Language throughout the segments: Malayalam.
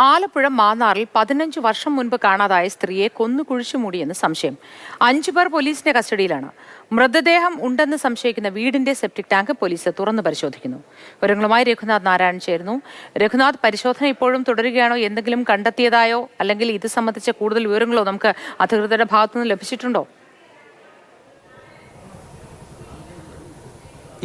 ആലപ്പുഴ മാന്നാറിൽ 15 വർഷം മുൻപ് കാണാതായ സ്ത്രീയെ കൊന്നു കുഴിച്ചുമൂടിയെന്ന് സംശയം. 5 പേർ പോലീസിന്റെ കസ്റ്റഡിയിലാണ്. മൃതദേഹം ഉണ്ടെന്ന് സംശയിക്കുന്ന വീടിന്റെ സെപ്റ്റിക് ടാങ്ക് പോലീസ് തുറന്നു പരിശോധിക്കുന്നു. വിവരങ്ങളുമായി രഘുനാഥ് നാരായണൻ ചേരുന്നു. രഘുനാഥ്, പരിശോധന ഇപ്പോഴും തുടരുകയാണോ? എന്തെങ്കിലും കണ്ടെത്തിയതായോ അല്ലെങ്കിൽ ഇത് സംബന്ധിച്ച കൂടുതൽ വിവരങ്ങളോ നമുക്ക് അധികൃതരുടെ ഭാഗത്തുനിന്ന് ലഭിച്ചിട്ടുണ്ടോ?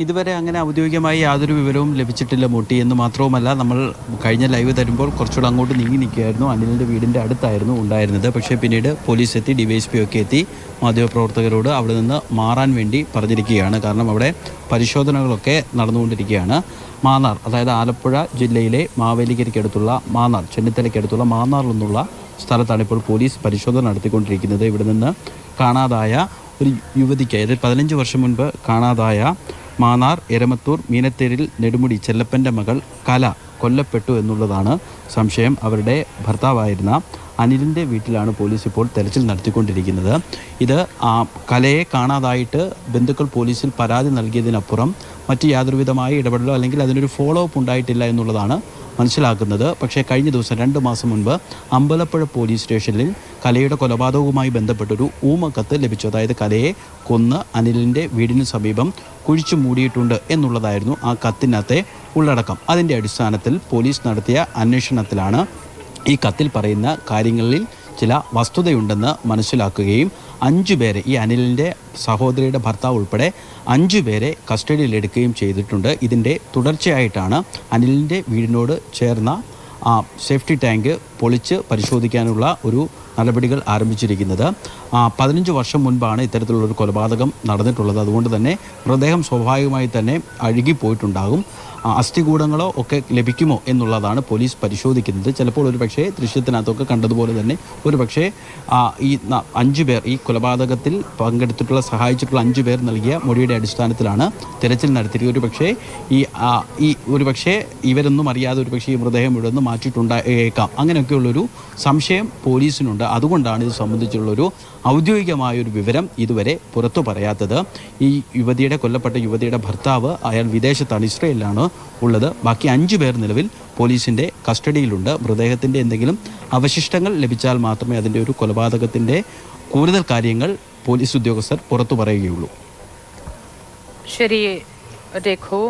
ഇതുവരെ അങ്ങനെ ഔദ്യോഗികമായി യാതൊരു വിവരവും ലഭിച്ചിട്ടില്ല മൂട്ടി. എന്ന് മാത്രവുമല്ല, നമ്മൾ കഴിഞ്ഞ ലൈവ് തരുമ്പോൾ കുറച്ചുകൂടെ അങ്ങോട്ട് നീങ്ങി നിൽക്കുകയായിരുന്നു. അനിലിൻ്റെ വീടിൻ്റെ അടുത്തായിരുന്നു ഉണ്ടായിരുന്നത്. പക്ഷേ പിന്നീട് പോലീസ് എത്തി, DYSP ഒക്കെ എത്തി മാധ്യമപ്രവർത്തകരോട് അവിടെ നിന്ന് മാറാൻ വേണ്ടി പറഞ്ഞിരിക്കുകയാണ്. കാരണം അവിടെ പരിശോധനകളൊക്കെ നടന്നുകൊണ്ടിരിക്കുകയാണ്. മാന്നാർ, അതായത് ആലപ്പുഴ ജില്ലയിലെ മാവേലിക്കരയ്ക്കടുത്തുള്ള മാന്നാർ, ചെന്നിത്തലയ്ക്കടുത്തുള്ള മാന്നാറിൽ നിന്നുള്ള സ്ഥലത്താണ് ഇപ്പോൾ പോലീസ് പരിശോധന നടത്തിക്കൊണ്ടിരിക്കുന്നത്. ഇവിടെ നിന്ന് കാണാതായ ഒരു യുവതിക്ക്, അതായത് 15 വർഷം മുൻപ് കാണാതായ മാന്നാർ എരമത്തൂർ മീനത്തേരിൽ നെടുമുടി ചെല്ലപ്പൻ്റെ മകൾ കല കൊല്ലപ്പെട്ടു എന്നുള്ളതാണ് സംശയം. അവരുടെ ഭർത്താവായിരുന്ന അനിലിൻ്റെ വീട്ടിലാണ് പോലീസ് ഇപ്പോൾ തെരച്ചിൽ നടത്തിക്കൊണ്ടിരിക്കുന്നത്. ഇത് കലയെ കാണാതായിട്ട് ബന്ധുക്കൾ പോലീസിൽ പരാതി നൽകിയതിനപ്പുറം മറ്റ് യാതൊരുവിധമായ ഇടപെടലോ അല്ലെങ്കിൽ അതിനൊരു ഫോളോ അപ്പ് ഉണ്ടായിട്ടില്ല എന്നുള്ളതാണ് മനസ്സിലാക്കുന്നത്. പക്ഷേ കഴിഞ്ഞ ദിവസം 2 മാസം മുൻപ് അമ്പലപ്പുഴ പോലീസ് സ്റ്റേഷനിൽ കലയുടെ കൊലപാതകവുമായി ബന്ധപ്പെട്ടൊരു ഊമക്കത്ത് ലഭിച്ചു. അതായത് കലയെ കൊന്ന് അനിലിൻ്റെ വീടിന് സമീപം കുഴിച്ചു മൂടിയിട്ടുണ്ട് എന്നുള്ളതായിരുന്നു ആ കത്തിനകത്തെ ഉള്ളടക്കം. അതിൻ്റെ അടിസ്ഥാനത്തിൽ പോലീസ് നടത്തിയ അന്വേഷണത്തിലാണ് ഈ കത്തിൽ പറയുന്ന കാര്യങ്ങളിൽ ചില വസ്തുതയുണ്ടെന്ന് മനസ്സിലാക്കുകയും 5 പേരെ, ഈ അനിലിൻ്റെ സഹോദരിയുടെ ഭർത്താവ് ഉൾപ്പെടെ 5 പേരെ കസ്റ്റഡിയിലെടുക്കുകയും ചെയ്തിട്ടുണ്ട്. ഇതിൻ്റെ തുടർച്ചയായിട്ടാണ് അനിലിൻ്റെ വീടിനോട് ചേർന്ന സേഫ്റ്റി ടാങ്ക് പൊളിച്ച് പരിശോധിക്കാനുള്ള ഒരു നടപടികൾ ആരംഭിച്ചിരിക്കുന്നത്. 15 വർഷം മുൻപാണ് ഇത്തരത്തിലുള്ളൊരു കൊലപാതകം നടന്നിട്ടുള്ളത്. അതുകൊണ്ട് തന്നെ മൃതദേഹം സ്വാഭാവികമായി തന്നെ അഴുകിപ്പോയിട്ടുണ്ടാകും. അസ്ഥികൂടങ്ങളോ ഒക്കെ ലഭിക്കുമോ എന്നുള്ളതാണ് പോലീസ് പരിശോധിക്കുന്നത്. ചിലപ്പോൾ ഒരു പക്ഷേ ദൃശ്യത്തിനകത്തൊക്കെ കണ്ടതുപോലെ തന്നെ ഒരു പക്ഷേ ഈ 5 പേർ, ഈ കൊലപാതകത്തിൽ പങ്കെടുത്തിട്ടുള്ള സഹായിച്ചിട്ടുള്ള 5 പേർ നൽകിയ മൊഴിയുടെ അടിസ്ഥാനത്തിലാണ് തിരച്ചിൽ നടത്തിയത്. ഒരു പക്ഷേ ഇവരൊന്നും അറിയാതെ ഒരു പക്ഷേ ഈ മൃതദേഹം ഇവിടെ നിന്ന് മാറ്റിയിട്ടുണ്ടായേക്കാം. അങ്ങനെയൊക്കെയുള്ളൊരു സംശയം പോലീസിനുണ്ട്. അതുകൊണ്ടാണ് ഇത് സംബന്ധിച്ചുള്ളൊരു ഔദ്യോഗികമായൊരു വിവരം ഇതുവരെ പുറത്തു പറയാത്തത്. ഈ കൊല്ലപ്പെട്ട യുവതിയുടെ ഭർത്താവ്, അയാൾ വിദേശത്താണ്, ഇസ്രയേലിലാണ് ഉള്ളത്. ബാക്കി 5 പേർ നിലവിൽ പോലീസിൻ്റെ കസ്റ്റഡിയിലുണ്ട്. മൃതദേഹത്തിൻ്റെ എന്തെങ്കിലും അവശിഷ്ടങ്ങൾ ലഭിച്ചാൽ മാത്രമേ അതിൻ്റെ ഒരു കൊലപാതകത്തിൻ്റെ കൂടുതൽ കാര്യങ്ങൾ പോലീസ് ഉദ്യോഗസ്ഥർ പുറത്തു പറയുകയുള്ളൂ. ശരി രഘു.